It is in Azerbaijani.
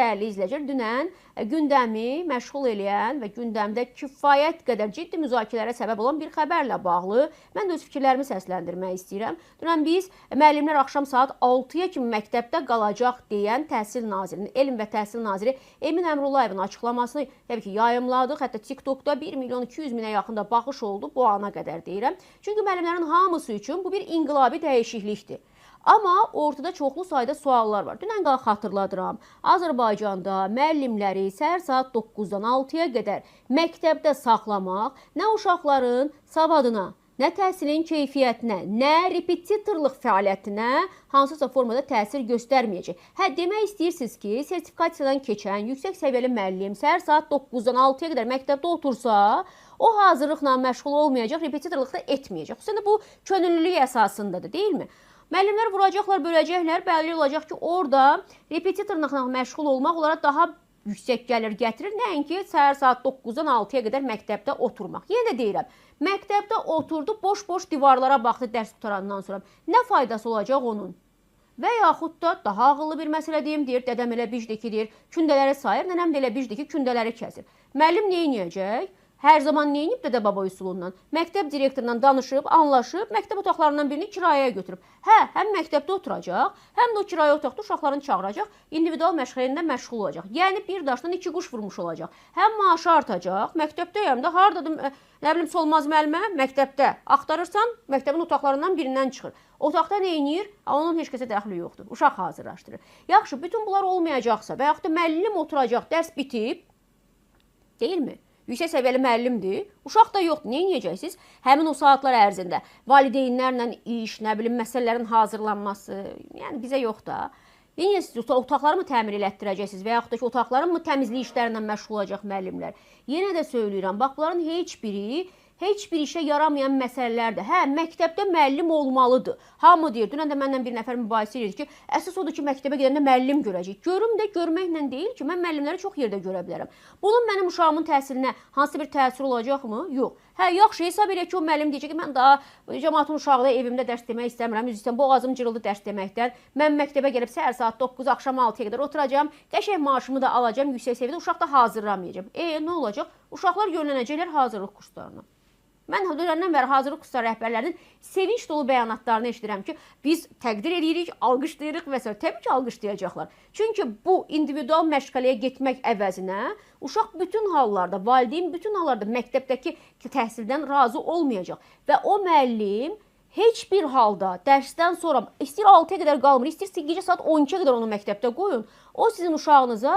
dəyərli izləyicilər, dünən gündəmi məşğul eləyən və gündəmdə kifayət qədər ciddi müzakirələrə səbəb olan bir xəbərlə bağlı mən də öz fikirlərimi səsləndirmək istəyirəm. Dünən biz müəllimlər axşam saat 6-ya kimi məktəbdə qalacaq deyən Təhsil Nazirinin, Elm və Təhsil Naziri Emin Əmrullayevin açıqlamasını təbii ki, yayımladıq. Hətta TikTokda 1.200.000-ə yaxında baxış oldu bu ana qədər deyirəm. Çünki müəllimlərin hamısı üçün bu bir inqilabi dəyişiklikdir. Amma ortada çoxlu sayda suallar var. Dünən qalaq xatırladıram. Azərbaycanda müəllimləri səhər saat 9-dan 6-ya qədər məktəbdə saxlamaq nə uşaqların savadına, nə təhsilin keyfiyyətinə, nə repetitorluq fəaliyyətinə hansısa formada təsir göstərməyəcək. Demək istəyirsiniz ki, sertifikasiyadan keçən yüksək səviyyəli müəllim səhər saat 9-dan 6-ya qədər məktəbdə otursa, o hazırlıqla məşğul olmayacaq, repetitorluq da etməyəcək. Xüsusən də bu könüllülük əsasındadır, deyilmi? Müəllimlər vuracaqlar, böləcəklər, bəlli olacaq ki, orada repetitorluqla məşğul olmaq onlara daha yüksək gəlir gətirir. Nəinki səhər saat 9-dan 6-ya qədər məktəbdə oturmaq. Yenə də deyirəm, məktəbdə oturdu, boş-boş divarlara baxdı dərs qutarandan sonra. Nə faydası olacaq onun? Və yaxud da daha ağıllı bir məsələ deyim, deyir, dədəm elə bicdir ki, deyir, kündələri sayır, nənəm də elə bicdir ki, kündələri kəsir. Müəllim nə edəcək? Hər zaman nə edib dədə-baba üsulundan? Məktəb direktorundan danışıb, anlaşıb, məktəb otaqlarından birini kirayəyə götürüb. Həm məktəbdə oturacaq, həm də o kirayə otaqda uşaqlarını çağıracaq, individual məşğəliyyətində məşğul olacaq. Yəni, bir daşdan iki quş vurmuş olacaq. Həm maaşı artacaq, məktəbdəyəm də, haradadır, nə bilim, Solmaz müəllimə, məktəbdə axtarırsan, məktəbin otaqlarından birindən çıxır. Otaqda nə edir? Onun heç kəsə dəxli yoxdur. Uşaq hazırlaşdırır. Yaxşı, bütün bunlar olmayacaqsa və yaxud da müəllim oturacaq, dərs bitib, deyilmi? Yüksək səviyyəli müəllimdir, uşaq da yoxdur. Nə edəcəksiniz? Həmin o saatlar ərzində valideynlərlə iş, nə bilim, məsələlərin hazırlanması, yəni bizə yox da. Yəni siz otaqları mı təmir elətdirəcəksiniz və yaxud da ki, otaqların mı təmizlik işlərindən məşğul olacaq müəllimlər? Yenə də söyləyirəm, bax, bunların heç bir işə yaramayan məsələlərdir. Məktəbdə müəllim olmalıdır. Hamı deyir, dünən də məndən bir nəfər mübahisə edir ki, əsas odur ki, məktəbə gedəndə müəllim görəcək. Görüm də görməklə deyil ki, mən müəllimləri çox yerdə görə bilərəm. Bunun mənim uşağımın təhsilinə hansı bir təsir olacaqmı? Yox. Yaxşı, hesab edək ki, o müəllim deyəcək ki, mən daha cəmaatın uşaqda evimdə dərs demək istəmirəm, üzrə boğazım cırıldı dərs deməkdən. Mən məktəbə gəlib səhər saat 9, axşam 6-ya qədər oturacam, qəşəng maaşımı da alacam, yüksək səviyyədə uşaq da hazırlamayacam. Nə olacaq? Uşaqlar yönlənəcəklər hazırlıq kurslarına. Mən dönəndən bəri hazırlıq kursları rəhbərlərinin sevinç dolu bəyanatlarını eşidirəm ki, biz təqdir edirik, alqışlayırıq və s. Təbii ki, alqışlayacaqlar. Çünki bu individual məşğələyə getmək əvəzinə uşaq bütün hallarda, valideyn bütün hallarda məktəbdəki təhsildən razı olmayacaq. Və o müəllim heç bir halda dərsdən sonra istəyir 6-ya qədər qalmır, istəyir gecə saat 12-yə qədər onu məktəbdə qoyun. O sizin uşağınıza